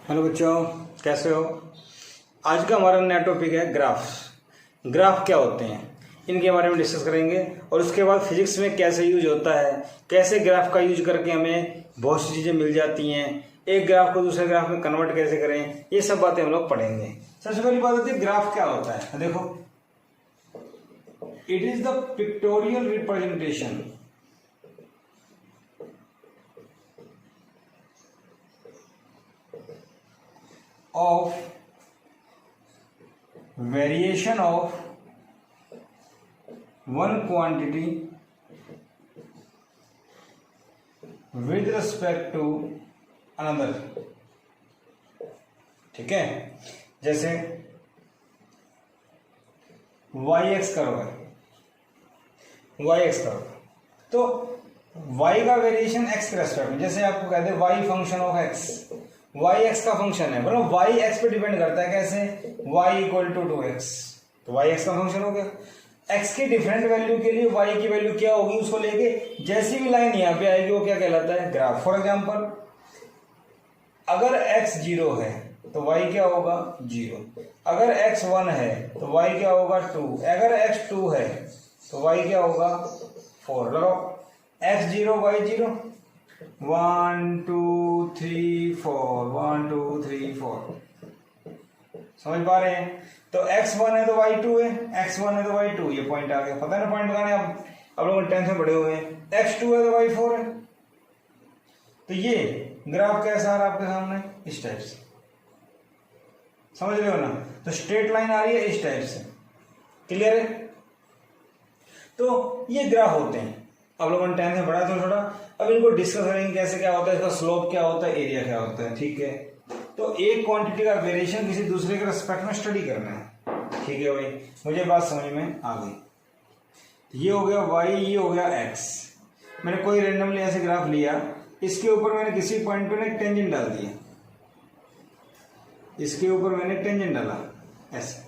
Hello बच्चों, कैसे हो। आज का हमारा नया टॉपिक है ग्राफ्स। ग्राफ क्या होते हैं, इनके बारे में डिस्कस करेंगे और उसके बाद फिजिक्स में कैसे यूज होता है, कैसे ग्राफ का यूज करके हमें बहुत सी चीज़ें मिल जाती हैं, एक ग्राफ को दूसरे ग्राफ में कन्वर्ट कैसे करें, ये सब बातें हम लोग पढ़ेंगे। सबसे पहली बात होती है ग्राफ क्या होता है। देखो, it is the pictorial representation of variation of one quantity with respect to another। ठीक है, जैसे yx कर्व है, yx कर्व, तो y का वेरिएशन x के रेस्पेक्ट में, जैसे आपको कहते हैं y function of x, y x का फंक्शन है, मतलब y x पे डिपेंड करता है। कैसे, y इक्वल टू 2x, तो y x का फंक्शन हो गया। x की डिफरेंट वैल्यू के लिए y की वैल्यू क्या होगी, उसको लेके जैसी भी लाइन यहाँ पे आएगी वो क्या कहलाता है, ग्राफ। फॉर एग्जांपल, अगर x 0 है तो y क्या होगा, 0। अगर x 1 है तो y क्या होगा, 2। अगर x 2 है तो y क्या होगा, 4। लगाओ, x 0 y 0, 1 2 3 4, 1 2 3 4। समझ पा रहे हैं। तो x1 है तो y2 है, x1 है तो y2, ये पॉइंट आ गया। पता है ना पॉइंट लगाने, आप लोग 10th में पढ़े हुए हैं। x2 है तो y4 है। तो ये ग्राफ कैसा आ रहा है आपके सामने, इस टाइप से। समझ रहे हो ना। तो स्ट्रेट लाइन आ रही है इस टाइप से, क्लियर है। तो ये ग्राफ होते हैं, आप लोगों ने 10th में पढ़ा था थोड़ा। अब इनको डिस्कस करेंगे, कैसे क्या होता है, इसका स्लोप क्या होता है, एरिया क्या होता है। ठीक है, तो एक क्वांटिटी का वेरिएशन किसी दूसरे के रिस्पेक्ट में स्टडी करना है। ठीक है भाई, मुझे बात समझ में आ गई। ये हो गया y, ये हो गया x। मैंने कोई रेंडमली ऐसे ग्राफ लिया, इसके ऊपर मैंने किसी पॉइंट पे एक टेंजेंट डाल दिया, इसके ऊपर मैंने टेंजेंट डाला ऐसे।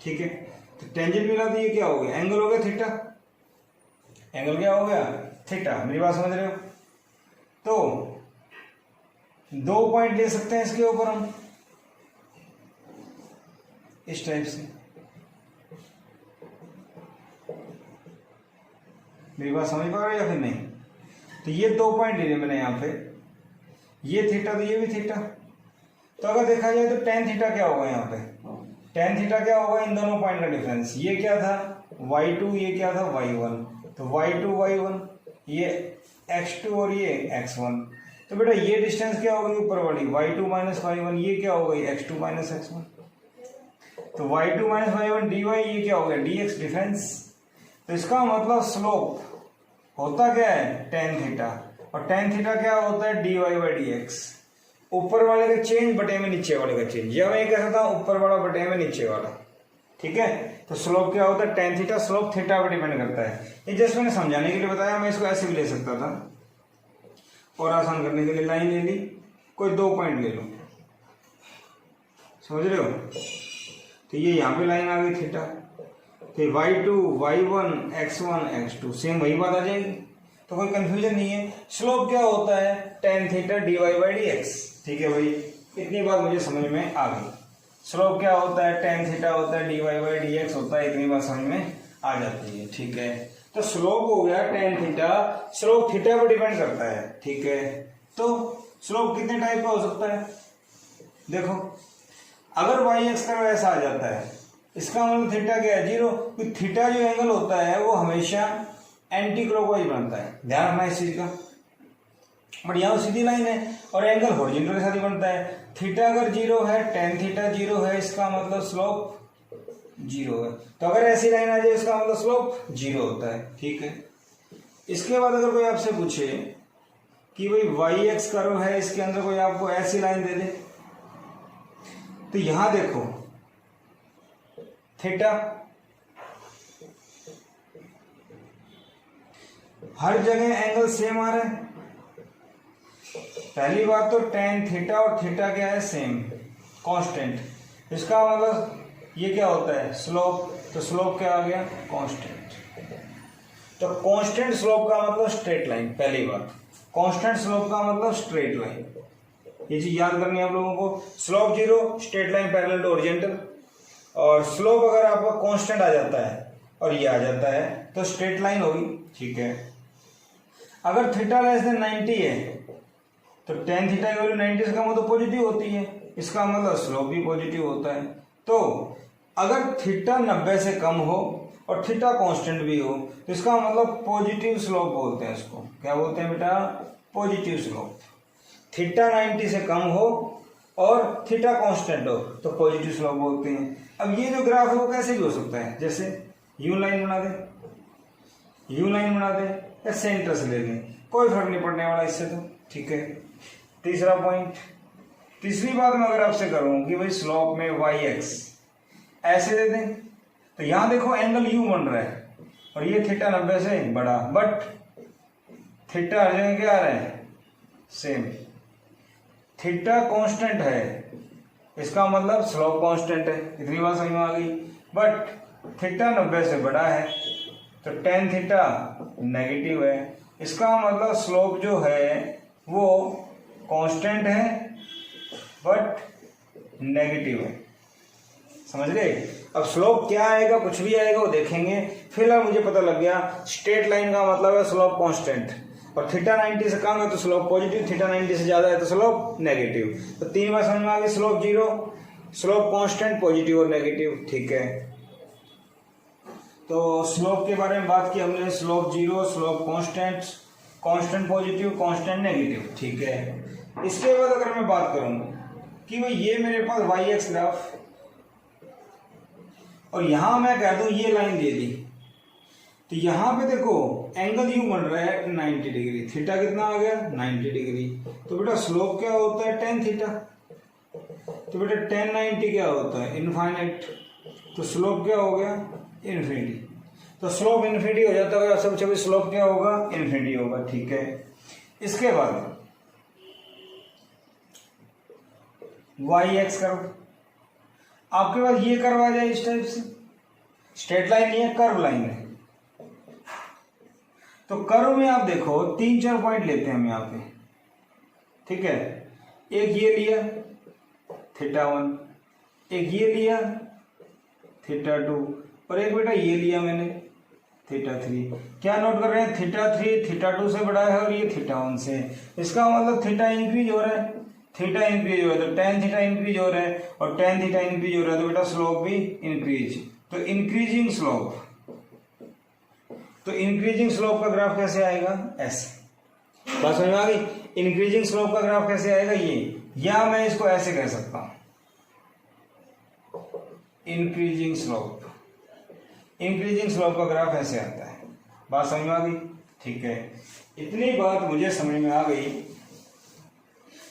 ठीक है, तो टेंजेंट मिला तो ये क्या हो गया, एंगल हो गया थीटा। एंगल क्या हो गया, थीटा। मेरी बात समझ रहे हो। तो 2 पॉइंट ले सकते हैं इसके ऊपर हम, इस टाइप से। मेरी बात समझ पा रहे हो या फिर नहीं। तो ये 2 पॉइंट ले लिए मैंने यहां पे, ये थीटा तो ये भी थीटा। तो अगर देखा जाए तो tan थीटा क्या होगा यहाँ पे, tan थीटा क्या होगा, इन दोनों पॉइंट का डिफरेंस। ये क्या था y2, ये क्या था y1, तो y2 y1, ये x2 और ये x1। तो बेटा ये डिस्टेंस क्या हो गई ऊपर वाली, y2 माइनस y1, ये क्या हो गई x2 माइनस x1। तो y2 माइनस y1 dy, ये क्या हो गया dx, डिफरेंस। तो इसका मतलब स्लोप होता क्या है, tan थीटा, और tan थीटा क्या होता है, dy बाई dx। ऊपर वाले का चेंज बटे में नीचे वाले का चेंज, या मैं कह सकता हूं ऊपर वाला बटे में नीचे वाला। ठीक है, तो स्लोप क्या होता है, tan थीटा। स्लोप थीटा पर डिपेंड करता है। ये जस्ट मैंने समझाने के लिए बताया, मैं इसको ऐसे भी ले सकता था, और आसान करने के लिए लाइन ले ली, कोई 2 पॉइंट ले लो। समझ रहे हो। तो ये यहाँ पे लाइन आ गई थीटा, तो y2 y1 x1 x2, same वही बात आ जाएगी। तो कोई कंफ्यूजन नहीं है। स्लोप क्या होता है, tan theta dy by dx। ठीक है भाई, इतनी बात मुझे समझ में आ गई। स्लोप क्या होता है, tan थीटा होता है, dy बाई dx होता है, इतनी बात समझ में आ जाती है। ठीक है, तो स्लोप हो गया tan थीटा, स्लोप थीटा पर डिपेंड करता है। ठीक है, तो स्लोप कितने टाइप का हो सकता है, देखो। अगर yx का ऐसा आ जाता है, इसका मतलब थीटा क्या है, 0। क्योंकि थीटा जो एंगल होता है वो हमेशा एंटी क्लॉकवाइज बनता है, ध्यान रखना इस चीज का। बट यहाँ सीधी लाइन है और एंगल हॉरिजॉन्टल के साथ ही बनता है। थीटा अगर 0 है, tan थीटा 0 है, इसका मतलब स्लोप 0 है। तो अगर ऐसी लाइन आ जाए, इसका मतलब स्लोप 0 होता है। ठीक है, इसके बाद अगर कोई आपसे पूछे कि भाई yx कर्व है, इसके अंदर कोई आपको ऐसी लाइन दे दे, तो यहां देखो थीटा, हर जगह एंगल सेम आ रहा है। पहली बात तो tan थीटा और थीटा क्या है, सेम, कांस्टेंट। इसका मतलब ये क्या होता है, स्लोप। तो स्लोप क्या आ गया, कांस्टेंट। तो कांस्टेंट स्लोप का मतलब स्ट्रेट लाइन। पहली बात, कांस्टेंट स्लोप का मतलब स्ट्रेट लाइन। ये चीज याद करनी है आप लोगों को। Slope 0, straight line parallel to horizontal, और स्लोप अगर आपका कांस्टेंट आ जाता है और ये आ जाता है तो स्ट्रेट लाइन होगी, ठीक है। अगर थीटा लेस देन 90 है तो टेन थीटा की वैल्यू 90 से कम हो तो पॉजिटिव होती है, इसका मतलब स्लोप भी पॉजिटिव होता है। तो अगर थीटा 90 से कम हो और थीटा कांस्टेंट भी हो तो इसका मतलब पॉजिटिव स्लोप बोलते हैं इसको। क्या बोलते हैं बेटा? Positive slope. थीटा 90 से कम हो और थीटा कांस्टेंट हो तो पॉजिटिव स्लोप बोलते हैं। अब ये जो ग्राफ है वो कैसे भी हो सकता है, जैसे यू लाइन बना दे, यू लाइन बना दे या सेंटर से ले लें, कोई फर्क नहीं पड़ने वाला इससे तो, ठीक है। तीसरा पॉइंट, तीसरी बात मैं अगर आपसे करूं कि भाई स्लोप में वाई एक्स ऐसे दे दें तो यहां देखो एंगल यू बन रहा है और ये थीटा 90 से बड़ा, बट थीटा हर जगह क्या आ रहा है? सेम। थीटा कांस्टेंट है, इसका मतलब स्लोप कांस्टेंट है, इतनी बात समझ में आ गई। बट थीटा 90 से बड़ा है तो टेन थीटा नेगेटिव है, इसका मतलब स्लोप जो है वो कांस्टेंट है बट नेगेटिव है। समझ गए? अब स्लोप क्या आएगा, कुछ भी आएगा वो देखेंगे। फिलहाल मुझे पता लग गया स्ट्रेट लाइन का मतलब है स्लोप कांस्टेंट, और थीटा 90 से कम है तो स्लोप पॉजिटिव, थीटा 90 से ज्यादा है तो स्लोप नेगेटिव। तो तीन बार समझ में आ गई, स्लोप 0, स्लोप कांस्टेंट, पॉजिटिव और नेगेटिव, ठीक है। तो स्लोप के बारे में बात की हमने, slope 0, slope constant, constant positive, constant negative, ठीक है। इसके बाद अगर मैं बात करूं कि भाई ये मेरे पास वाई एक्स ग्राफ और यहां मैं कह दूं ये लाइन दे दी, तो यहां पे देखो एंगल यू बन रहा है 90 डिग्री, थीटा कितना आ गया? 90 डिग्री। तो बेटा स्लोप क्या होता है? Tan theta. तो बेटा टेन 90 क्या होता है? इनफाइनाइट। तो स्लोप क्या हो गया? इन्फिनिटी। तो स्लोप इन्फिनिटी हो जाता है, सब छवि स्लोप क्या होगा? इन्फिनिटी होगा, ठीक है। इसके बाद वाई एक्स कर्व, आपके पास ये कर्व आ जाए इस टाइप से, स्ट्रेट लाइन नहीं है, कर्व लाइन है। तो कर्व में आप देखो 3-4 पॉइंट लेते हैं हम यहाँ पे, ठीक है। एक ये लिया थीटा 1, एक ये लिया थीटा 2, और एक बेटा ये लिया मैंने थीटा 3। क्या नोट कर रहे हैं? थीटा 3 थीटा 2 से बड़ा है और ये थीटा 1 से। इसका मतलब थीटा इंक्रीज हो रहा है, थीटा इंक्रीज हो रहा है तो टेन थीटा इंक्रीज हो रहा है, और टेन थीटा इंक्रीज हो रहा है तो बेटा स्लोप भी इंक्रीज। तो इंक्रीजिंग स्लोप, तो इंक्रीजिंग स्लोप का ग्राफ कैसे आएगा? ऐसे। बात समझ में आ गई? इंक्रीजिंग स्लोप का ग्राफ कैसे आएगा? ये, या मैं इसको ऐसे कह सकता हूं, इंक्रीजिंग स्लोप, इंक्रीजिंग स्लोप का ग्राफ ऐसे आता है। बात समझ में आ गई? ठीक है। इतनी बात मुझे समझ में आ गई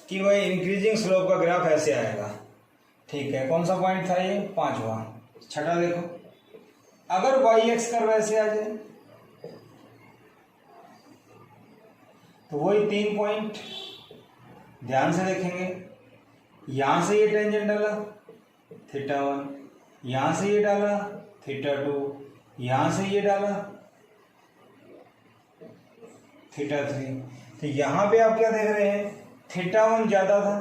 कि भाई इंक्रीजिंग स्लोप का ग्राफ ऐसे आएगा, ठीक है। कौन सा पॉइंट था ये? 5वां। छठा देखो, अगर वाई एक्स कर्व ऐसे आ जाए तो वही 3 पॉइंट ध्यान से देखेंगे। यहां से ये टेंजेंट डाला थीटा 1, यहां से ये डाला थीटा 2, यहां से ये डाला थीटा 3। तो यहां पे आप क्या देख रहे हैं? थीटा 1 ज्यादा था,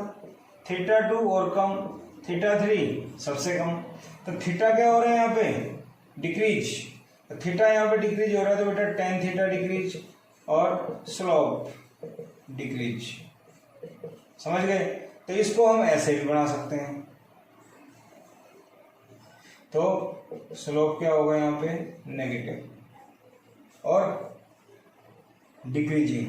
थीटा 2 और कम, थीटा 3 सबसे कम। तो थीटा क्या हो रहा है यहाँ पे? डिक्रीज। तो थीटा यहाँ पे डिक्रीज हो रहा है तो बेटा टेन थीटा डिक्रीज और स्लोप डिक्रीज। समझ गए? तो इसको हम ऐसे भी बना सकते हैं। तो स्लोप क्या होगा यहाँ पे? नेगेटिव और डिक्रीजिंग।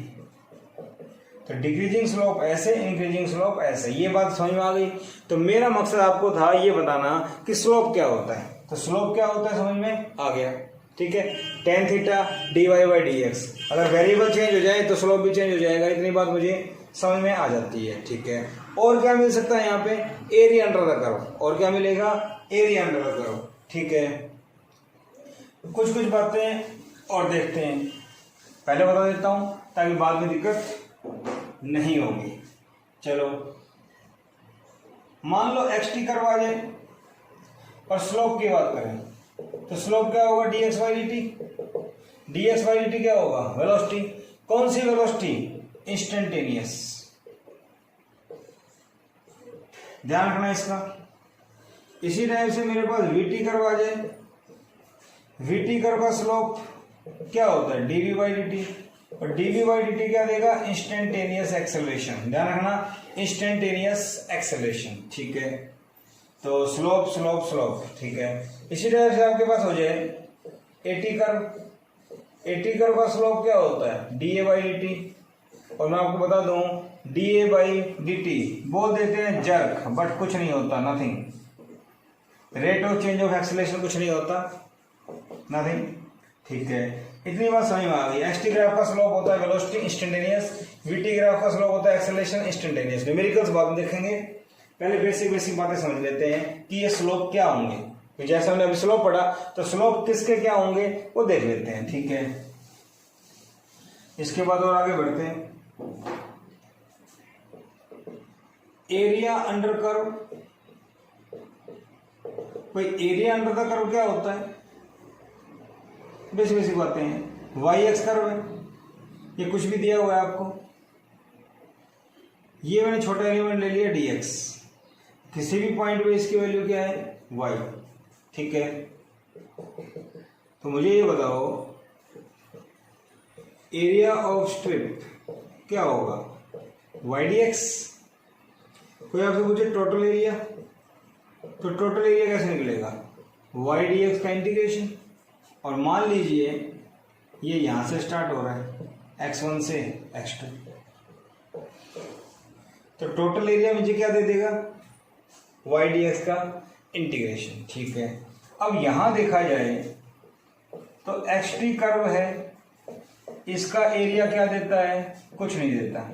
तो डिक्रीजिंग स्लोप ऐसे, इंक्रीजिंग स्लोप ऐसे। ये बात समझ में आ गई? तो मेरा मकसद आपको था ये बताना कि स्लोप क्या होता है। तो स्लोप क्या होता है समझ में आ गया, ठीक है। Tan theta dy by D x, अगर वेरिएबल चेंज हो जाए तो स्लोप भी चेंज हो जाएगा। इतनी बात मुझे समझ में आ जाती है, ठीक है। और क्या मिल सकता है यहाँ पे? Area under the curve. और क्या मिलेगा? एरिया अंडर द कर्व, ठीक है। कुछ कुछ बातें और देखते हैं, पहले बता देता हूं ताकि बाद में दिक्कत नहीं होगी। चलो, मान लो xt कर्व आ जाए और स्लोप की बात करें तो स्लोप क्या होगा? dx by dt। dx by dt क्या होगा? वेलोसिटी। कौन सी वेलोसिटी? इंस्टेंटेनियस। ध्यान रखना इसका। इसी टाइप से मेरे पास वीटी कर्व आ जाए, वीटी कर्व का स्लोप क्या होता है डीवी बाई डी टी, और डीवी बाई डी टी क्या देगा इंस्टेंटेनियस एक्सेलरेशन। ध्यान रखना इंस्टेंटेनियस एक्सेलरेशन, ठीक है। तो स्लोप स्लोप स्लोप, ठीक है। इसी तरह से आपके पास हो जाए एटी कर्व। एटी कर्व का स्लोप क्या होता है D A by D T, और मैं आपको बता दूं D A by D T बोल देते हैं जर्क, बट कुछ नहीं होता, nothing. Rate of change of acceleration कुछ नहीं होता, नथिंग, ठीक है। इतनी बात समझ में आ गई। एस टी ग्राफ का स्लोप होता है वेलोसिटी इंस्टेंटेनियस, वीटी ग्राफ का स्लोप होता है एक्सेलरेशन इंस्टेंटेनियस। न्यूमेरिकल्स बाद में देखेंगे, पहले बेसिक बेसिक बातें समझ लेते हैं कि ये स्लोप क्या होंगे। तो जैसे हमने अभी स्लोप पढ़ा, तो स्लोप किसके क्या होंगे वो देख लेते हैं, ठीक है। इसके बाद और आगे बढ़ते हैं। एरिया अंडर कर्व, भाई एरिया अंडर द कर्व क्या होता है, बेसिक बेसिक बातें हैं। वाई एक्स कर्व है, ये कुछ भी दिया हुआ है आपको, ये मैंने छोटा एलिमेंट ले लिया डी एक्स, किसी भी पॉइंट पे इसकी वैल्यू क्या है वाई, ठीक है। तो मुझे ये बताओ एरिया ऑफ स्ट्रिप क्या होगा वाई डी एक्स। कोई आपसे पूछे टोटल एरिया, तो टोटल एरिया कैसे निकलेगा वाई डी एक्स का इंटीग्रेशन, और मान लीजिए ये यहां से स्टार्ट हो रहा है x1 से x2, तो टोटल एरिया मुझे क्या दे देगा वाई डी एक्स का इंटीग्रेशन, ठीक है। अब यहां देखा जाए तो एक्स टी कर्व है, इसका एरिया क्या देता है कुछ नहीं देता।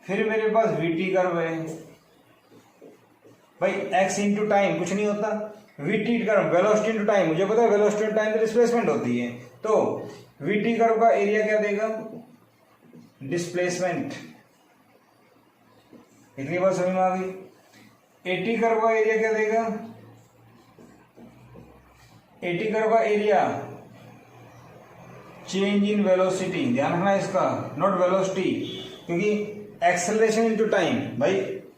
फिर मेरे पास वी टी कर्व है, भाई x इंटू टाइम कुछ नहीं होता, we T curve velocity into time, मुझे पता है वेलोसिटी इंटू टाइम डिस्प्लेसमेंट होती है, तो वी टी कर्व का एरिया क्या देगा डिस्प्लेसमेंट। इतनी बात समझ में आ गई। एटी कर्व का एरिया क्या देगा, एटी कर्व का एरिया चेंज इन वेलोसिटी, ध्यान रखना इसका, नॉट वेलोसिटी, क्योंकि एक्सेलरेशन इनटू टाइम, भाई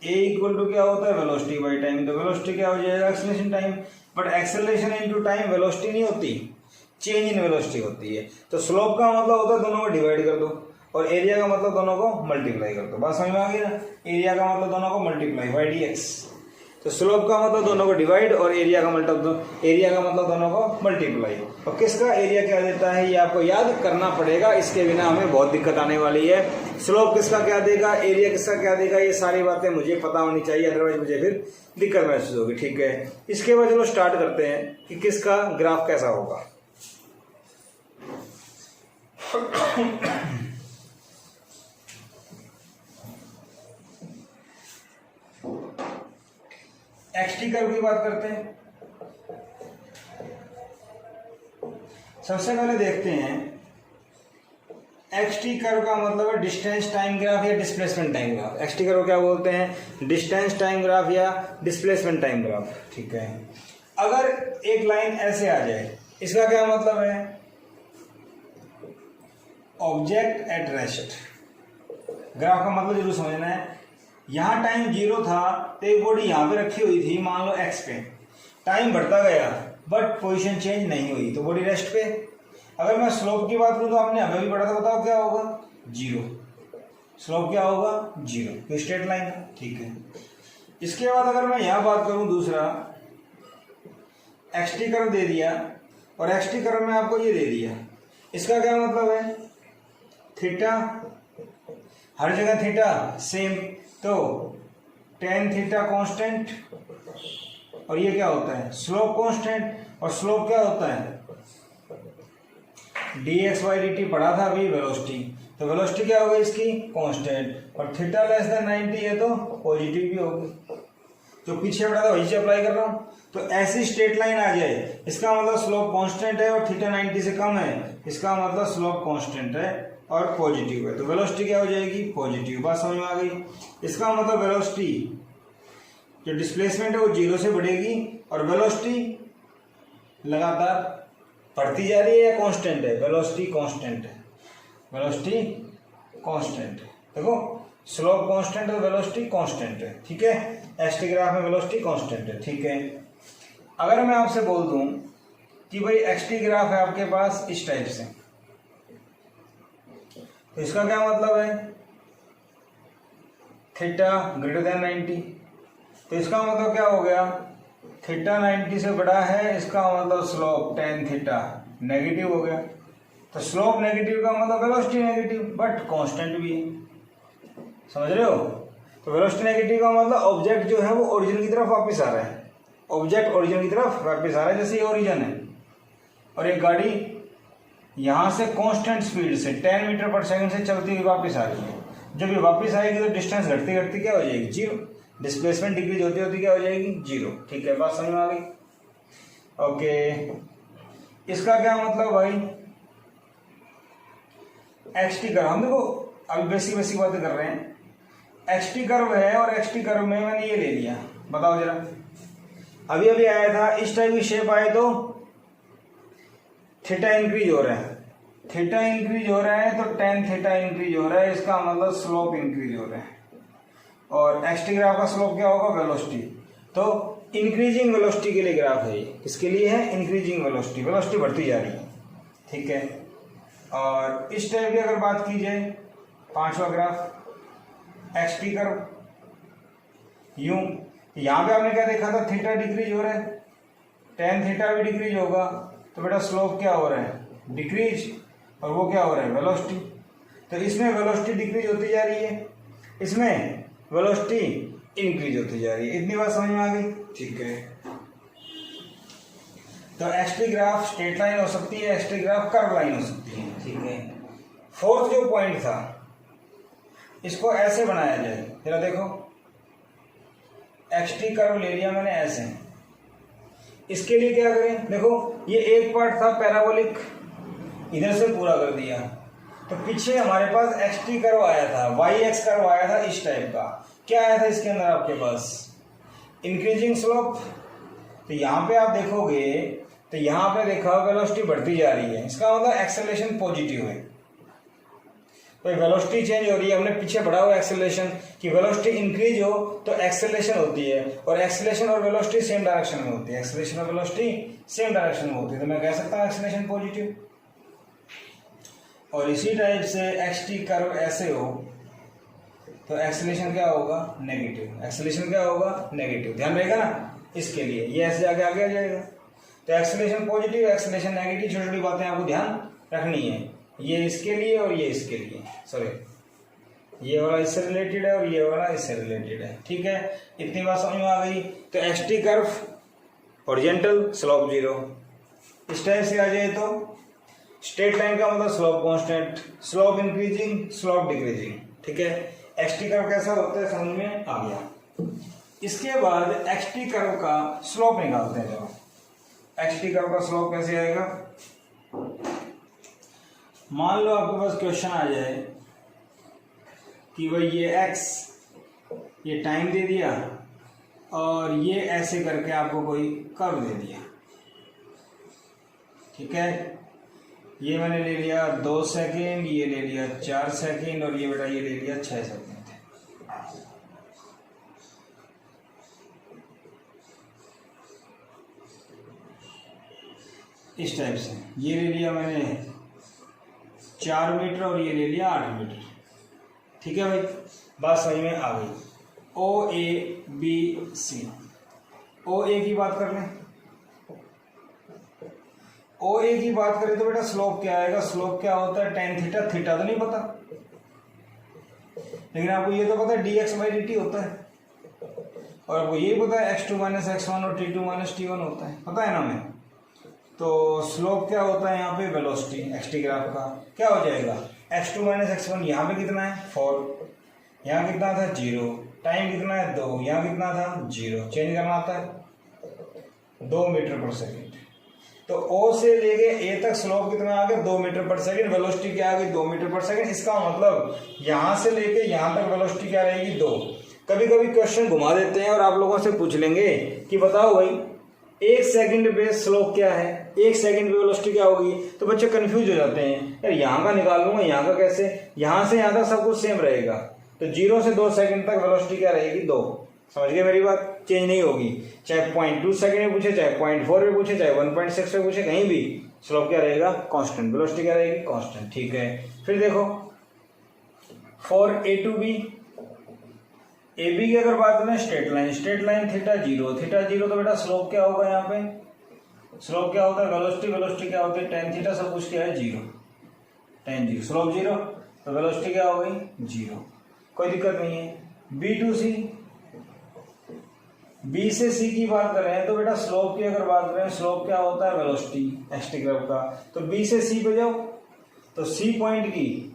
ए इक्वल टू क्या होता है वेलोसिटी बाई टाइम, तो वेलोसिटी क्या हो जाएगा acceleration time, but acceleration into time velocity नहीं होती, चेंज इन वेलोसिटी होती है। तो स्लोप का मतलब होता है दोनों को डिवाइड कर दो, और एरिया का मतलब दोनों को मल्टीप्लाई कर दो। बात समझ में आ गई ना, एरिया का मतलब दोनों को मल्टीप्लाई वाई डी एक्स, तो स्लोप का मतलब दोनों को डिवाइड, और एरिया का मतलब दोनों को मल्टीप्लाई। और किसका एरिया क्या देता है ये आपको याद करना पड़ेगा, इसके बिना हमें बहुत दिक्कत आने वाली है। स्लोप किसका क्या देगा, एरिया किसका क्या देगा, ये सारी बातें मुझे पता होनी चाहिए, अदरवाइज मुझे फिर दिक्कत महसूस होगी, ठीक है। इसके बाद चलो स्टार्ट करते हैं कि किसका ग्राफ कैसा होगा। एक्सटी कर्व की बात करते हैं। सबसे पहले देखते हैं एक्सटी कर्व का मतलब है डिस्टेंस टाइम ग्राफ या displacement time graph. XT curve क्या बोलते हैं डिस्टेंस टाइम ग्राफ या डिस्प्लेसमेंट टाइम ग्राफ, ठीक है। अगर एक लाइन ऐसे आ जाए, इसका क्या मतलब है ऑब्जेक्ट एट रेस्ट। ग्राफ का मतलब जरूर समझना है। यहां टाइम 0 था तो एक बॉडी यहां पे रखी हुई थी, मान लो x पे, टाइम बढ़ता गया बट पोजीशन चेंज नहीं हुई, तो बॉडी रेस्ट पे। अगर मैं स्लोप की बात करूं तो आपने हमें भी पढ़ा था, बताओ क्या होगा 0। स्लोप क्या होगा 0, तो स्ट्रेट लाइन, ठीक है। इसके बाद अगर मैं यहां बात करूं दूसरा, एक्सटी कर्व दे दिया, और एक्सटी कर्व में आपको ये दे दिया, इसका क्या मतलब है थीटा, हर जगह थीटा सेम, तो टेन थीटा कांस्टेंट, और ये क्या होता है स्लोप कांस्टेंट, और स्लोप क्या होता है D X Y D T पढ़ा था अभी वेलोसिटी, तो वेलोसिटी क्या होगी इसकी कांस्टेंट, और थीटा लेस देन 90 है तो पॉजिटिव भी होगी। जो पीछे पढ़ा था वही से अप्लाई कर रहा हूं। तो ऐसी स्ट्रेट लाइन आ जाए, इसका मतलब स्लोप कांस्टेंट है और थीटा 90 से कम है, इसका मतलब स्लोप कांस्टेंट है और पॉजिटिव है, तो वेलोसिटी क्या हो जाएगी पॉजिटिव। बात समझ में आ गई। इसका मतलब वेलोसिटी जो डिस्प्लेसमेंट है वो 0 से बढ़ेगी, और वेलोसिटी लगातार बढ़ती जा रही है या कांस्टेंट है, वेलोसिटी कांस्टेंट है, वेलोसिटी कांस्टेंट है। देखो स्लोप कांस्टेंट और वेलोसिटी कांस्टेंट है, ठीक है। एस टी ग्राफ में वेलोसिटी कांस्टेंट है, ठीक है। अगर मैं आपसे बोल दूं कि भाई एक्स टी ग्राफ है आपके पास इस टाइप से, तो इसका क्या मतलब है, थीटा ग्रेटर देन 90, तो इसका मतलब क्या हो गया, थीटा 90 से बड़ा है, इसका मतलब स्लोप टेन थीटा नेगेटिव हो गया। तो स्लोप नेगेटिव का मतलब वेलोसिटी नेगेटिव, बट कांस्टेंट भी है, समझ रहे हो। तो वेलोसिटी नेगेटिव का मतलब ऑब्जेक्ट जो है वो ओरिजिन की तरफ वापस आ रहा है, ऑब्जेक्ट ओरिजिन की तरफ वापस आ रहा है, जैसे ये ओरिजिन है और एक गाड़ी यहाँ से कांस्टेंट स्पीड से 10 मीटर पर सेकंड से चलती हुई वापस आ रही है। जब ये वापस आएगी तो डिस्टेंस घटती घटती क्या हो जाएगी, जीरो। डिस्प्लेसमेंट डिक्रीज होती होती क्या हो जाएगी, जीरो, ठीक है। बात समझ में आ गई, ओके। इसका क्या मतलब भाई, एक्स टी कर्व, हम देखो अभी बेसिक बातें कर रहे हैं। एक्स टी कर्व है और एक्स टी कर्व में मैंने ये ले लिया, बताओ जरा, अभी अभी आया था इस टाइप की शेप आए तो थीटा इंक्रीज हो रहा है, थीटा इंक्रीज हो रहा है तो टेन थीटा इंक्रीज हो रहा है, इसका मतलब स्लोप इंक्रीज हो रहा है। और एक्स टी ग्राफ का स्लोप क्या होगा, वेलोसिटी। तो इंक्रीजिंग वेलोसिटी के लिए ग्राफ है ये, किसके लिए है, इंक्रीजिंग वेलोसिटी, वेलोसिटी बढ़ती जा रही है, ठीक है। और इस टाइप की अगर बात की जाए, पांचवा ग्राफ एक्स टी कर्व यूं, यहां पे आपने क्या देखा था, थीटा डिक्रीज हो रहा है, टेन थीटा भी डिक्रीज होगा, तो बेटा स्लोप क्या हो रहा है, डिक्रीज, और वो क्या हो रहा है, वेलोसिटी। तो इसमें वेलोसिटी डिक्रीज होती जा रही है, इसमें वेलोसिटी इंक्रीज होती जा रही है। इतनी बात समझ में आ गई, ठीक है। तो x T graph straight line हो सकती है, x T graph curve line हो सकती है, ठीक है। फोर्थ जो पॉइंट था, इसको ऐसे बनाया जाए, जरा देखो, एक्स टी कर्व ले लिया मैंने ऐसे, इसके लिए क्या करें, देखो ये एक पार्ट था पैराबोलिक, इधर से पूरा कर दिया, तो पीछे हमारे पास एक्स टी कर्व आया था, वाई एक्स कर्व आया था इस टाइप का। क्या आया था इसके अंदर आपके पास, इंक्रीजिंग स्लोप। तो यहाँ पे आप देखोगे तो यहाँ पे देखा वेलोसिटी बढ़ती जा रही है, इसका मतलब एक्सेलरेशन पॉजिटिव है। तो वेलोसिटी चेंज हो रही है, हमने पीछे बढ़ा हुआ एक्सेलरेशन कि वेलोसिटी इंक्रीज हो तो एक्सेलरेशन होती है, और एक्सेलरेशन और वेलोसिटी सेम डायरेक्शन में होती है, एक्सेलरेशन और वेलोसिटी सेम डायरेक्शन में होती है, तो मैं कह सकता हूँ एक्सेलरेशन पॉजिटिव। और इसी टाइप से एक्स टी कर्व ऐसे हो तो एक्सेलरेशन क्या होगा, नेगेटिव, एक्सेलरेशन क्या होगा, नेगेटिव, ध्यान रहेगा ना, इसके लिए ये ऐसे आगे आगे आ जाएगा। तो एक्सेलरेशन पॉजिटिव, एक्सेलरेशन नेगेटिव, छोटी छोटी बातें आपको ध्यान रखनी है, ये इसके लिए और ये इसके लिए, सॉरी ये वाला इससे रिलेटेड है और ये वाला इससे रिलेटेड है, ठीक है। इतनी बात समझ में आ गई। तो x T curve horizontal, slope zero, इस टाइप से आ जाए तो स्ट्रेट लाइन का मतलब slope constant, slope increasing, slope decreasing, ठीक है। एक्स टी कर्व कैसा होता है समझ में आ गया। इसके बाद एक्स टी कर्व का स्लोप निकालते हैं। जब एक्स टी कर्व का स्लोप कैसे आएगा, मान लो आपके पास क्वेश्चन आ जाए कि भाई ये x, ये टाइम दे दिया और ये ऐसे करके आपको कोई कर्व दे दिया, ठीक है। ये मैंने ले लिया 2 सेकेंड, ये ले लिया 4 सेकेंड और ये बेटा ये ले लिया 6 सेकेंड। इस टाइप से ये ले लिया मैंने 4 मीटर और ये ले लिया 8 मीटर, ठीक है भाई, बात समझ में आ गई। ओ ए बी सी, ओ ए की बात कर लें, ओ ए की बात करें तो बेटा स्लोप क्या आएगा, स्लोप क्या होता है, टेन थीटा, थीटा तो नहीं पता, लेकिन आपको ये तो पता है D x by D T होता है, और आपको ये पता है x2 माइनस x1 और t2 माइनस t1 होता है, पता है ना हमें। तो स्लोप क्या होता है यहाँ पे, वेलोसिटी, एक्स टी ग्राफ का क्या हो जाएगा, x2 माइनस x1, यहाँ पे कितना है 4, यहाँ कितना था 0, टाइम कितना है 2, यहाँ कितना था 0, चेंज करना आता है 2 मीटर पर सेकेंड। तो O से लेके A तक स्लोप कितना आ गया, 2 मीटर पर सेकेंड, वेलोसिटी क्या आ गई 2 मीटर पर सेकेंड। इसका मतलब यहाँ से लेके यहाँ तक वेलोसिटी क्या रहेगी 2। कभी कभी क्वेश्चन घुमा देते हैं और आप लोगों से पूछ लेंगे कि बताओ भाई 1 सेकंड पे स्लोप क्या है, 1 सेकंड पे वेलोसिटी क्या होगी, तो बच्चे कंफ्यूज हो जाते हैं, यार यहाँ का निकाल लूंगा यहाँ का कैसे, यहाँ से यहाँ तक सब कुछ सेम रहेगा, तो 0 से 2 सेकंड तक वेलोसिटी क्या रहेगी 2। समझ गए मेरी बात, चेंज नहीं होगी, चाहे 0.2 सेकंड में पूछे, चाहे 0.4 में पूछे, चाहे 1.6 में पूछे, कहीं भी स्लोप क्या रहेगा कांस्टेंट, वेलोसिटी क्या रहेगी कांस्टेंट। ठीक है, फिर देखो for A to B, A B की अगर बात करें स्ट्रेट लाइन थीटा जीरो तो बेटा स्लोप क्या होगा, यहाँ पे स्लोप क्या होता है वेलोसिटी क्या होती है tan थीटा, सब कुछ क्या है zero, tan zero, slope zero, तो वेलोसिटी क्या हो गई जीरो, कोई दिक्कत नहीं है। बी टू सी, बी से सी की बात कर रहे हैं तो बेटा स्लोप की अगर बात करें, स्लोप क्या होता है वेलोसिटी एक्स ग्राफ का, तो बी से सी पे जाओ तो सी पॉइंट की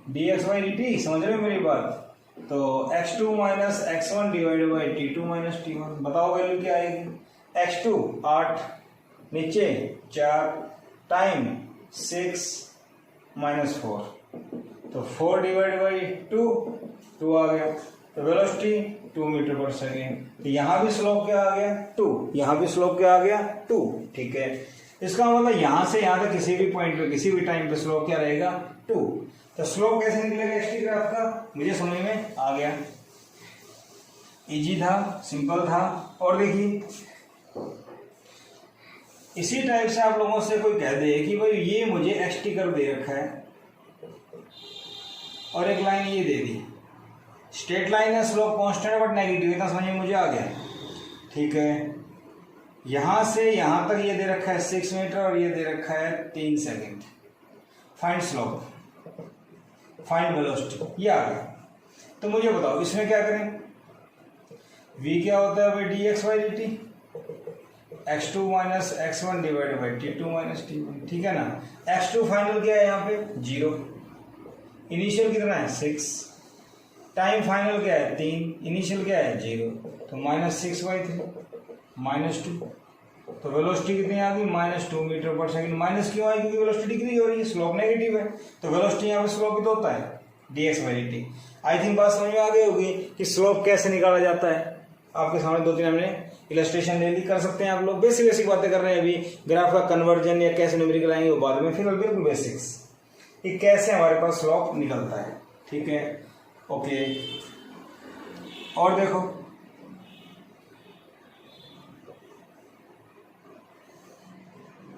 dx/dt, समझ रहे हो मेरी बात, तो x2 minus x1 divided by t2 minus t1, बताओ वैल्यू क्या आएगी, x2 8, नीचे 4 टाइम 6 माइनस 4, तो 4 डिवाइड बाई 2 आ गया, तो वेलोसिटी 2 मीटर पर सेकेंड, तो यहाँ भी स्लोप क्या आ गया 2, यहाँ भी स्लोप क्या आ गया 2। ठीक है, इसका मतलब यहाँ से यहाँ तक किसी भी पॉइंट पे किसी भी टाइम पे स्लोप क्या रहेगा 2। तो स्लोप कैसे निकलेगा एक्स ग्राफ का, मुझे समझ में आ गया, इजी था, सिंपल था। और देखिए इसी टाइप से आप लोगों से कोई कह दे कि भाई ये मुझे एक्स कर्व दे रखा है और एक लाइन ये दे दी, स्ट्रेट लाइन है, स्लोप कांस्टेंट है बट नेगेटिव, इतना समझ में मुझे आ गया। ठीक है, यहां से यहां तक ये दे रखा है 6 मीटर और ये दे रखा है 3 second, find slope, find velocity, ये आ गया। तो मुझे बताओ इसमें क्या करें, v क्या होता है भाई dx/dt, x2 minus x1 divided by t2 minus t1, ठीक है ना। x2 फाइनल क्या है यहाँ पे 0, इनिशियल कितना है 6, टाइम फाइनल क्या है 3, इनिशियल क्या है 0, तो -6/3 -2, तो वेलोसिटी कितनी आ गई -2 मीटर पर सेकंड। माइनस क्यों आई, क्योंकि वेलोसिटी डिक्रीज हो रही है, स्लोप नेगेटिव है, तो वेलोसिटी यहाँ पे स्लोप भी तो होता है dx/dt। आई थिंक बात समझ में आ गई होगी कि स्लोप कैसे निकाला जाता है, आपके सामने 2-3 हमने इलस्ट्रेशन ले ली, कर सकते हैं आप लोग, बेसिक बातें कर रहे हैं अभी, ग्राफ का कन्वर्जन या कैसे न्यूमेरिकल आएंगे वो बाद में, फिर बिल्कुल बेसिक्स कि कैसे हमारे पास स्लोप निकलता है। ठीक है, ओके। और देखो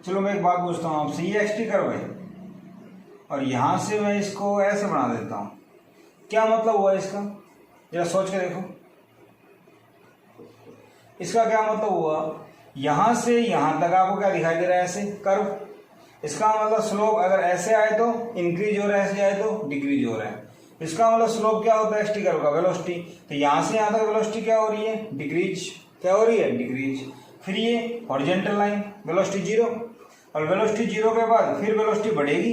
चलो मैं एक बात पूछता हूं आपसे, ये एक्स कर्व है और यहां से मैं इसको ऐसे बना देता हूं, क्या मतलब हुआ इसका, जरा सोच के देखो, इसका क्या मतलब हुआ, यहां से यहां तक आपको क्या दिखाई दे रहा है ऐसे कर्व, इसका मतलब स्लोप अगर ऐसे आए तो इंक्रीज हो रहा है, ऐसे आए तो डिक्रीज हो रहा है, इसका मतलब स्लोप क्या होता है एक्स कर्व का वेलोसिटी, तो यहां से यहां तक वेलोसिटी क्या हो रही है डिक्रीज, क्या हो रही है डिक्रीज। फिर ये हॉरिजॉन्टल लाइन वेलोसिटी 0, और वेलोसिटी 0 के बाद फिर वेलोसिटी बढ़ेगी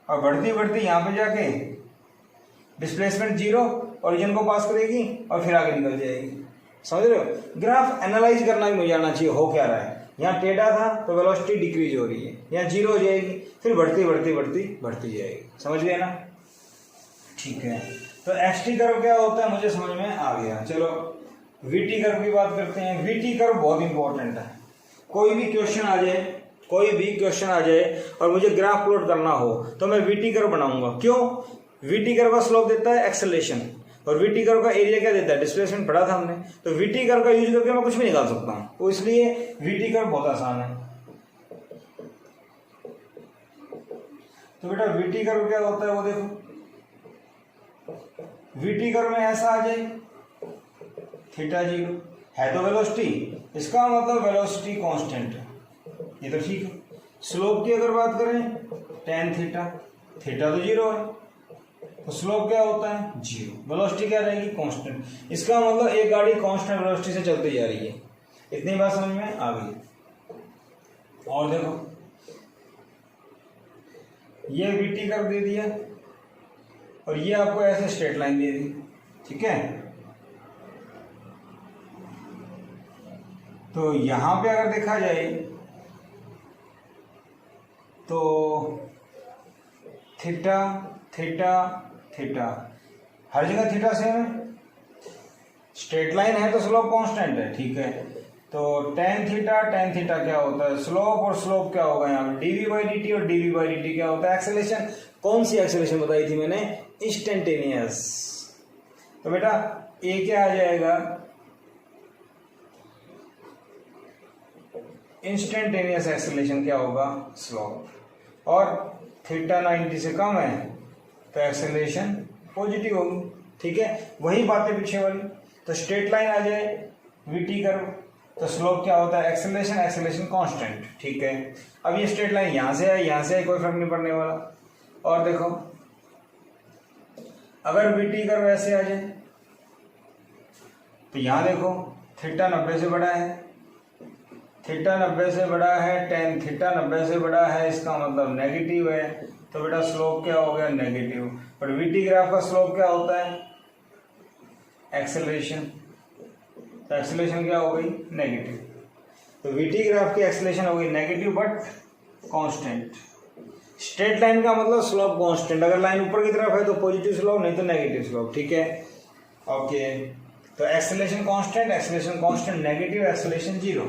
और बढ़ती बढ़ती यहाँ पे जाके डिस्प्लेसमेंट 0 ओरिजिन को पास करेगी और फिर आगे निकल जाएगी। समझ रहे हो, ग्राफ एनालाइज करना भी मुझे आना चाहिए, हो क्या रहा है, यहाँ टेढ़ा था तो वेलोसिटी डिक्रीज हो रही है, यहाँ 0 हो जाएगी, फिर बढ़ती बढ़ती बढ़ती बढ़ती जाएगी। समझ गए ना, ठीक है। तो एक्स टी कर्व क्या होता है मुझे समझ में आ गया। चलो वीटी कर्व की बात करते हैं। वीटी कर्व बहुत इंपॉर्टेंट है, कोई भी क्वेश्चन आ जाए और मुझे ग्राफ प्लॉट करना हो तो मैं वीटी कर्व बनाऊंगा। क्यों, वीटी कर्व का स्लोप देता है एक्सेलरेशन और वीटी कर्व का एरिया क्या देता है डिस्प्लेसमेंट, पढ़ा था हमने, तो वीटी कर्व का यूज करके मैं कुछ भी निकाल सकता हूं, तो इसलिए वीटी कर्व बहुत आसान है। तो बेटा वीटी कर्व क्या होता है वो देखो, वीटी कर्व में ऐसा आ जाए थीटा 0 है तो वेलोसिटी, इसका मतलब वेलोसिटी कांस्टेंट है, ये तो ठीक है। स्लोप की अगर बात करें tan थीटा, थीटा तो 0 है तो स्लोप क्या होता है 0, वेलोसिटी क्या रहेगी कांस्टेंट, इसका मतलब एक गाड़ी कांस्टेंट वेलोसिटी से चलती जा रही है। इतनी बात समझ में आ गई। और देखो ये वीटी कर्व दे दिया और ये आपको ऐसे स्ट्रेट लाइन दे दी, ठीक है। तो यहां पे अगर देखा जाए तो थीटा थीटा थीटा हर जगह थीटा सेम है, स्ट्रेट लाइन है तो स्लोप कांस्टेंट है, ठीक है। तो tan थीटा क्या होता है स्लोप, और स्लोप क्या होगा यहाँ पे dv/dt, और dv/dt क्या होता है एक्सेलरेशन। कौन सी एक्सेलरेशन बताई थी मैंने, इंस्टेंटेनियस, तो बेटा ए क्या आ जाएगा, इंस्टेंटेनियस एक्सेलरेशन क्या होगा, स्लोप, और थीटा 90 से कम है तो एक्सेलरेशन पॉजिटिव होगी। ठीक है, वही बातें पीछे वाली। तो स्ट्रेट लाइन आ जाए वीटी कर्व, तो स्लोप क्या होता है, एक्सेलरेशन, एक्सेलरेशन कांस्टेंट। ठीक है, अब ये स्ट्रेट लाइन यहां से है, यहां से है, कोई फर्क नहीं पड़ने वाला। और देखो अगर वीटी कर्व ऐसे आ जाए तो यहां देखो थीटा 90 से बड़ा है, थीटा 90 से बड़ा है, टेन थीटा 90 से बड़ा है, इसका मतलब नेगेटिव है, तो बेटा स्लोप क्या हो गया, नेगेटिव। पर वीटी ग्राफ का स्लोप क्या होता है, एक्सेलरेशन, तो एक्सेलरेशन क्या हो गई, नेगेटिव। तो वीटी ग्राफ की एक्सेलरेशन हो गई negative but constant. Straight line का मतलब स्लोप कांस्टेंट, अगर लाइन ऊपर की तरफ है तो पॉजिटिव स्लोप, नहीं तो नेगेटिव स्लोप। ठीक है, ओके। तो acceleration constant, acceleration constant negative, acceleration zero.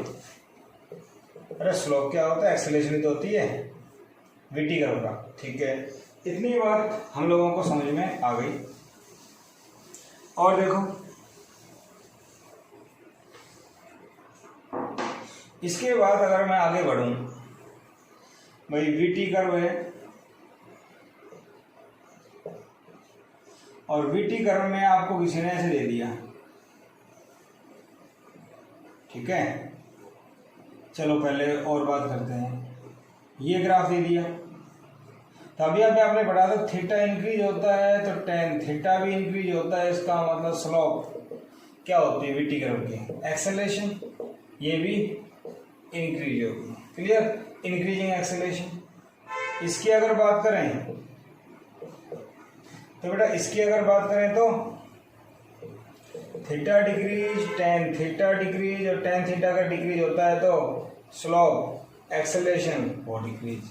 अरे स्लोप क्या होता है, एक्सेलरेशन ही तो होती है वीटी कर्व का। ठीक है, इतनी बात हम लोगों को समझ में आ गई। और देखो इसके बाद अगर मैं आगे बढ़ूं, भाई वीटी कर्व है और वीटी कर्व में आपको किसी ने ऐसे दे दिया, ठीक है। चलो पहले और बात करते हैं, ये ग्राफ दे दिया, तो अभी आपने पढ़ा था थीटा इंक्रीज होता है तो टेन थीटा भी इंक्रीज होता है, इसका मतलब स्लोप क्या होती है वीटी कर्व की, एक्सेलरेशन, ये भी इंक्रीज होगी। Clear, increasing acceleration. इसकी अगर बात करें तो बेटा इसकी अगर बात करें तो theta decrease, tan theta decrease, और टेन थीटा का डिक्रीज होता है तो स्लोप एक्सेलरेशन वो डिक्रीज।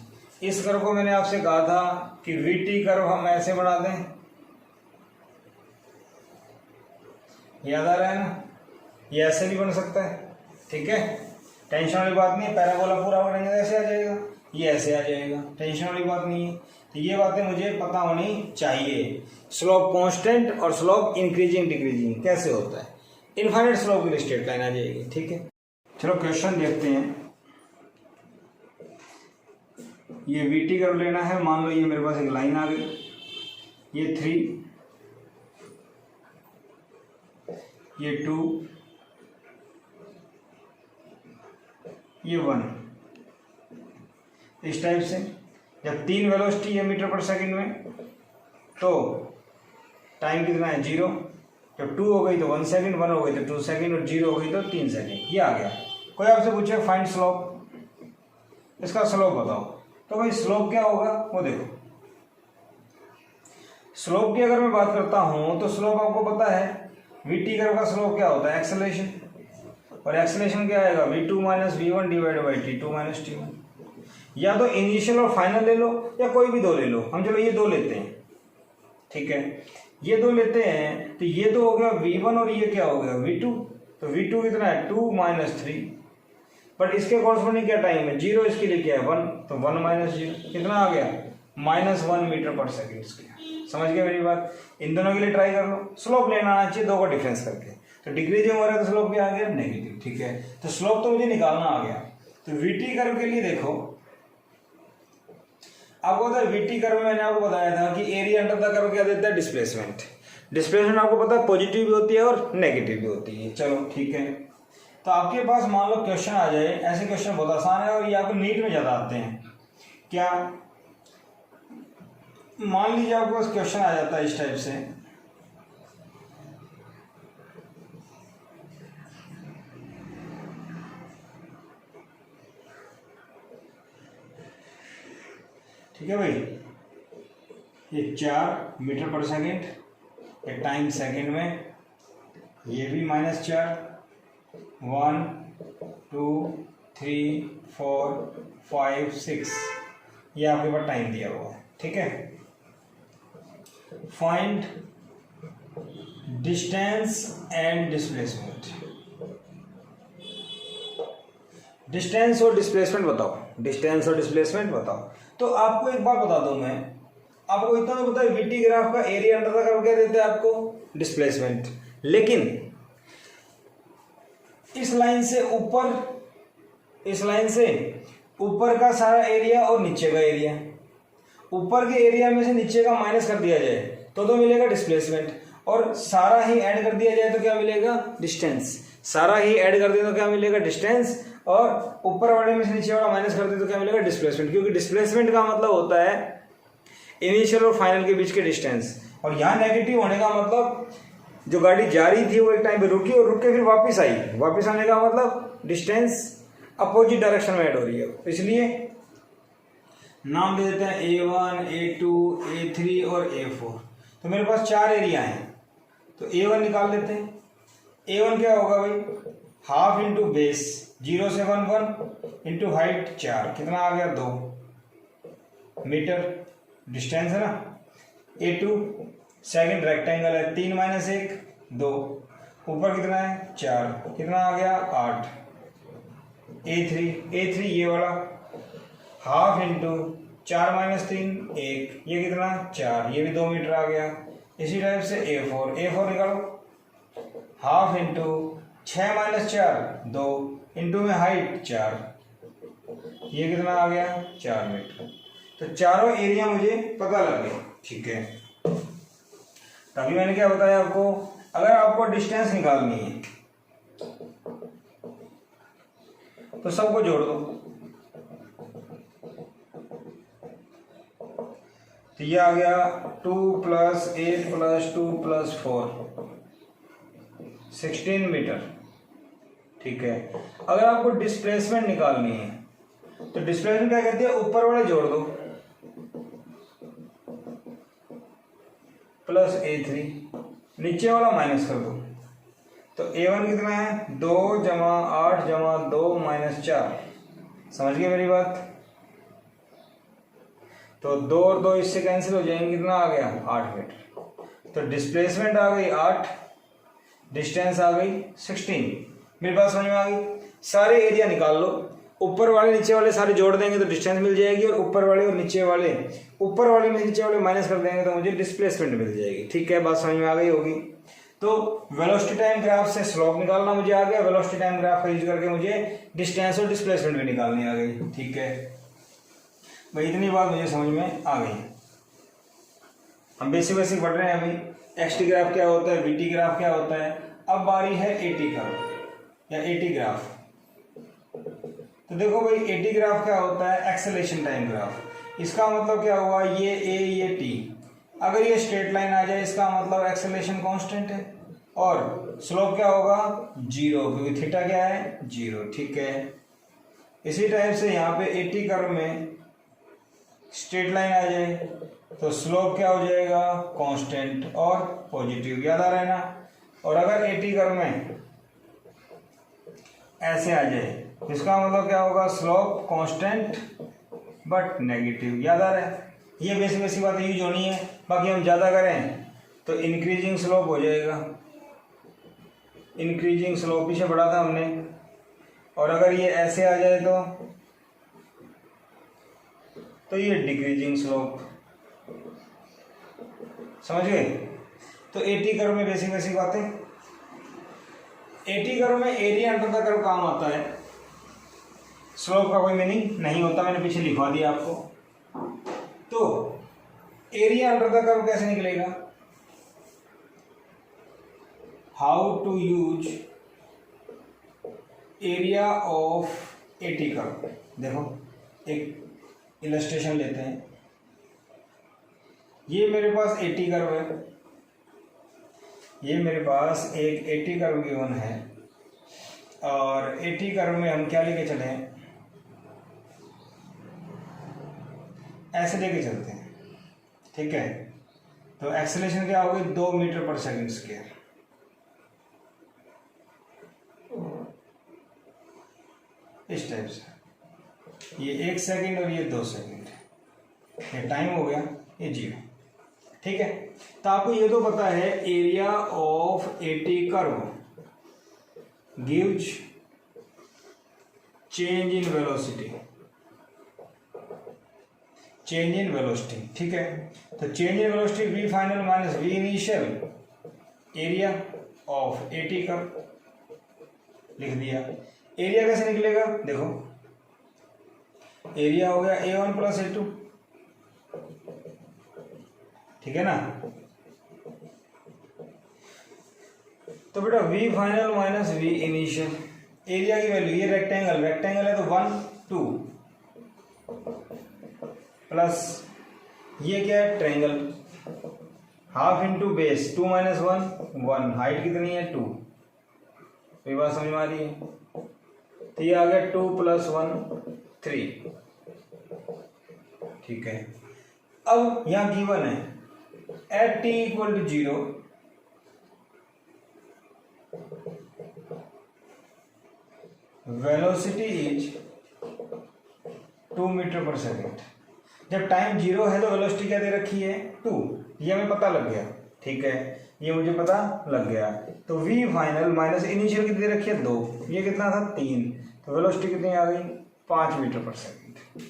इस कर्व को मैंने आपसे कहा था कि वीटी कर्व हम ऐसे बना दें, याद आ रहा है ना, ये ऐसे भी बन सकता है। ठीक है, टेंशन वाली बात नहीं है, पैराबोला पूरा बनेगा ऐसे आ जाएगा, ये ऐसे आ जाएगा, टेंशन वाली बात नहीं है। तो ये बातें मुझे पता होनी चाहिए। स्लोप कांस्टेंट और स्लोप इंक्रीजिंग डिक्रीजिंग कैसे होता है, इनफाइनाइट स्लोप के लिए स्ट्रेट लाइन आ जाएगी। ठीक है, चलो क्वेश्चन देखते हैं। ये वीटी कर्व लेना है, मान लो ये मेरे पास एक लाइन आ गई, ये 3, ये 2, ये 1, इस टाइप से। जब 3 वेलोसिटी है मीटर पर सेकंड में तो टाइम कितना है, 0। जब 2 हो गई तो 1 सेकंड, 1 हो गई तो 2 सेकंड, और 0 हो गई तो 3 सेकंड। ये आ गया। कोई आपसे पूछे फाइंड स्लोप, इसका स्लोप बताओ, तो भाई स्लोप क्या होगा वो देखो। स्लोप की अगर मैं बात करता हूं तो स्लोप आपको पता है, वीटी कर्व का स्लोप क्या होता है, एक्सेलरेशन, और एक्सेलरेशन क्या आएगा, v2 minus v1 divide by t2 minus t1। या तो इनिशियल और फाइनल ले लो या कोई भी दो ले लो, हम चलो ये दो लेते हैं। ठीक है, ये दो लेते हैं तो ये तो हो गया v1 और ये क्या हो गया v2। तो v2 कितना है 2 माइनस 3, बट इसके कॉरस्पॉन्डिंग क्या टाइम है 0, इसके लिए क्या है 1, तो 1 माइनस 0 कितना आ गया -1 मीटर पर सेकेंड। समझ गए मेरी बात। इन दोनों के लिए ट्राई कर लो, स्लोप लेना आना चाहिए दो का डिफरेंस करके। तो डिक्रीजिंग हो रहा है तो स्लोप क्या आ गया, नेगेटिव। ठीक है, तो स्लोप तो मुझे निकालना आ गया। तो वीटी कर्व के लिए देखो, आपको पता है वीटी कर्व में मैंने आपको बताया था कि एरिया अंडर द कर्व क्या देता है, डिस्प्लेसमेंट। डिस्प्लेसमेंट आपको पता है पॉजिटिव भी होती है और नेगेटिव भी होती है। चलो ठीक है, तो आपके पास मान लो क्वेश्चन आ जाए, ऐसे क्वेश्चन बहुत आसान है और ये आपको नीट में ज्यादा आते हैं। क्या मान लीजिए आपके पास क्वेश्चन आ जाता है इस टाइप से, ठीक है भाई, ये 4 मीटर पर सेकेंड, ये टाइम सेकेंड में, ये भी -4, 1 2 3 4 5 6, ये आपके पास टाइम दिया हुआ है। ठीक है, find distance and displacement. Distance और डिस्प्लेसमेंट बताओ, डिस्टेंस और डिस्प्लेसमेंट बताओ। तो आपको एक बात बता दूं मैं, आपको इतना तो पता है वीटी ग्राफ का एरिया अंडर द कर्व क्या देता है आपको, डिस्प्लेसमेंट। लेकिन इस लाइन से ऊपर का सारा एरिया और नीचे का एरिया, ऊपर के एरिया में से नीचे का माइनस कर दिया जाए तो मिलेगा डिस्प्लेसमेंट, और सारा ही ऐड कर दिया जाए तो क्या मिलेगा? डिस्टेंस। सारा ही ऐड कर दे तो क्या मिलेगा? डिस्टेंस, और ऊपर वाले में से नीचे वाला माइनस कर दे तो क्या मिलेगा? डिस्प्लेसमेंट। क्योंकि डिस्प्लेसमेंट का मतलब होता है इनिशियल और फाइनल के बीच के डिस्टेंस, और यहाँ नेगेटिव होने का मतलब जो गाड़ी जा रही थी वो एक टाइम पे रुकी और रुक के फिर वापस आई। वापस आने का मतलब डिस्टेंस अपोजिट डायरेक्शन में ऐड हो रही है। इसलिए नाम दे देते हैं A1, A2, A3 और A4। तो मेरे पास 4 एरिया हैं, तो A1 निकाल लेते हैं। A1 क्या होगा भाई? हाफ इंटू बेस 0 से 1 1 इंटू हाइट 4, कितना आ गया? 2 मीटर डिस्टेंस है ना। A2 सेकंड रेक्टेंगल है, 3 माइनस 1 2, ऊपर कितना है? 4, कितना आ गया? 8। A3 ये वाला हाफ इंटू 4 माइनस 3 1, ये कितना? 4, ये भी 2 मीटर आ गया। इसी टाइप से A4 निकालो, हाफ इंटू 6 माइनस 4 2 इंटू में हाइट 4, ये कितना आ गया? 4 मीटर। तो चारों एरिया मुझे पता लग गए। ठीक है, तभी मैंने क्या बताया आपको, अगर आपको डिस्टेंस निकालनी है तो सबको जोड़ दो। तो ये आ गया 2 + 8 + 2 + 4 16 मीटर। ठीक है, अगर आपको डिस्प्लेसमेंट निकालनी है तो डिस्प्लेसमेंट क्या कहते हैं? ऊपर वाले जोड़ दो प्लस A3, नीचे वाला माइनस कर दो। तो A1 कितना है? 2 + 8 + 2 - 4। समझ गए मेरी बात? तो 2 और 2 इससे कैंसिल हो जाएंगे, कितना आ गया? 8 मीटर। तो डिस्प्लेसमेंट आ गई 8, डिस्टेंस आ गई 16। मेरी बात समझ में आ गई? सारे एरिया निकाल लो, ऊपर वाले नीचे वाले सारे जोड़ देंगे तो डिस्टेंस मिल जाएगी, और ऊपर वाले और नीचे वाले, ऊपर वाले में नीचे वाले माइनस कर देंगे तो मुझे डिस्प्लेसमेंट मिल जाएगी। ठीक है, बात समझ में आ गई होगी। तो वेलोसिटी टाइम ग्राफ से स्लोप निकालना मुझे आ गया, वेलोसिटी टाइम ग्राफ का यूज करके मुझे डिस्टेंस और डिस्प्लेसमेंट भी निकालनी आ गई। ठीक है भाई, इतनी बात मुझे समझ में आ गई। हम बेसिक पढ़ रहे हैं अभी। एक्सटी ग्राफ क्या होता है, वीटी ग्राफ क्या होता है। अब बारी है एटी कर्व या एटी ग्राफ। तो देखो भाई, एटी ग्राफ क्या होता है? Acceleration time graph. इसका मतलब क्या हुआ? ये ए ये टी, अगर ये स्ट्रेट लाइन आ जाए इसका मतलब एक्सेलेरेशन कांस्टेंट है, और स्लोप क्या होगा? 0, क्योंकि थीटा क्या है? 0। ठीक है, इसी टाइप से यहाँ पे एटी कर्व में स्ट्रेट लाइन आ जाए तो स्लोप क्या हो जाएगा? कांस्टेंट और पॉजिटिव, याद आ रहा है ना। और अगर एटी कर्व में ऐसे आ जाए इसका मतलब क्या होगा? स्लोप कांस्टेंट बट नेगेटिव, याद आ रहा है। ये बेसिक बातें यूज होनी है। बाकी हम ज़्यादा करें तो इंक्रीजिंग स्लोप हो जाएगा, इंक्रीजिंग स्लोप पीछे पढ़ा था हमने। और अगर ये ऐसे आ जाए तो ये डिक्रीजिंग स्लोप, समझ गए। तो एटी कर्व में बेसिक बातें। एटी कर्व में एरिया अंडर द कर्व काम आता है, स्लोप का कोई मीनिंग नहीं होता, मैंने पीछे लिखवा दिया आपको। तो एरिया अंडर द कर्व कैसे निकलेगा? How to use area of AT curve. देखो एक इलस्ट्रेशन लेते हैं। ये मेरे पास एटी कर्व है, ये मेरे पास एक एटी कर्व गिवन है, और एटी कर्व में हम क्या लेके चले हैं? ऐसे लेके चलते हैं। ठीक है, तो एक्सेलरेशन क्या होगी? 2 मीटर पर सेकंड स्क्वायर। इस टाइप से ये 1 सेकंड और ये 2 सेकंड, ये टाइम हो गया, ये 0। ठीक है, तो आपको ये तो पता है area of AT curve gives change in velocity, change in velocity. ठीक है, तो change in velocity v final minus v initial area of AT curve लिख दिया। एरिया कैसे निकलेगा, देखो एरिया हो गया A1 प्लस A2, ठीक है ना। तो बेटा V final minus V initial, area की वैल्यू, ये रेक्टेंगल है तो 1 2 प्लस ये क्या है triangle, half into base 2 minus 1 1, height कितनी है 2, ये बात समझ में आ रही है। तो ये आ गया 2 प्लस 1 3, ठीक है। अब यहां गिवन है at t equal to 0 velocity is 2 metre पर सेकेंड। जब टाइम 0 है तो वेलोसिटी क्या दे रखी है 2, ये हमें पता लग गया, ठीक है, ये मुझे पता लग गया। तो v फाइनल माइनस इनिशियल कितनी दे रखी है 2, ये कितना था 3, तो वेलोसिटी कितनी आ गई 5 मीटर पर सेकेंड,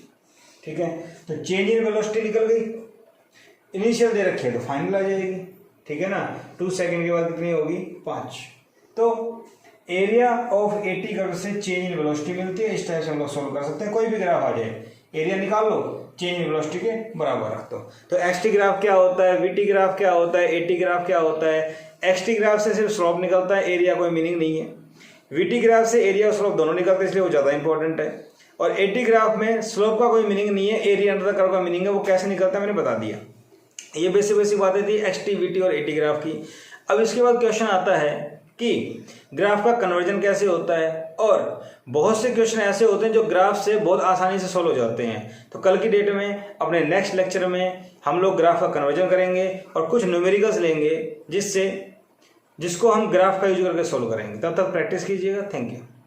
ठीक है। तो चेंज इन वेलोसिटी निकल गई, इनिशियल दे रखी है तो फाइनल आ जाएगी, ठीक है ना। 2 सेकेंड के बाद कितनी होगी 5। तो एरिया ऑफ एटी कर्व से चेंज इन वेलोसिटी मिलती है। इस टाइप से हम लोग सोल्व कर सकते हैं, कोई भी ग्राफ आ जाए एरिया निकाल लो, चेंज इन वेलोसिटी के बराबर रख दो। तो एक्स टी ग्राफ क्या होता है, वी टी ग्राफ क्या होता है, एटी ग्राफ क्या होता है। एक्स टी ग्राफ से सिर्फ स्लोप निकलता है, एरिया कोई मीनिंग नहीं है। वी टी ग्राफ से एरिया और स्लोप दोनों निकलते हैं, इसलिए वो ज़्यादा इंपॉर्टेंट है। और एटी ग्राफ में स्लोप का कोई मीनिंग नहीं है, एरिया अंडर द कर्व का मीनिंग है। वो कैसे निकलता है मैंने बता दिया। ये बेसिक बातें थी एक्स टी वी टी और एटी ग्राफ की। अब इसके बाद क्वेश्चन आता है कि ग्राफ का कन्वर्जन कैसे होता है, और बहुत से क्वेश्चन ऐसे होते हैं जो ग्राफ से बहुत आसानी से सॉल्व हो जाते हैं। तो कल की डेट में अपने नेक्स्ट लेक्चर में हम लोग ग्राफ का कन्वर्जन करेंगे और कुछ न्यूमेरिकल्स लेंगे जिसको हम ग्राफ का यूज करके सॉल्व करेंगे। तब तक प्रैक्टिस कीजिएगा। Thank you.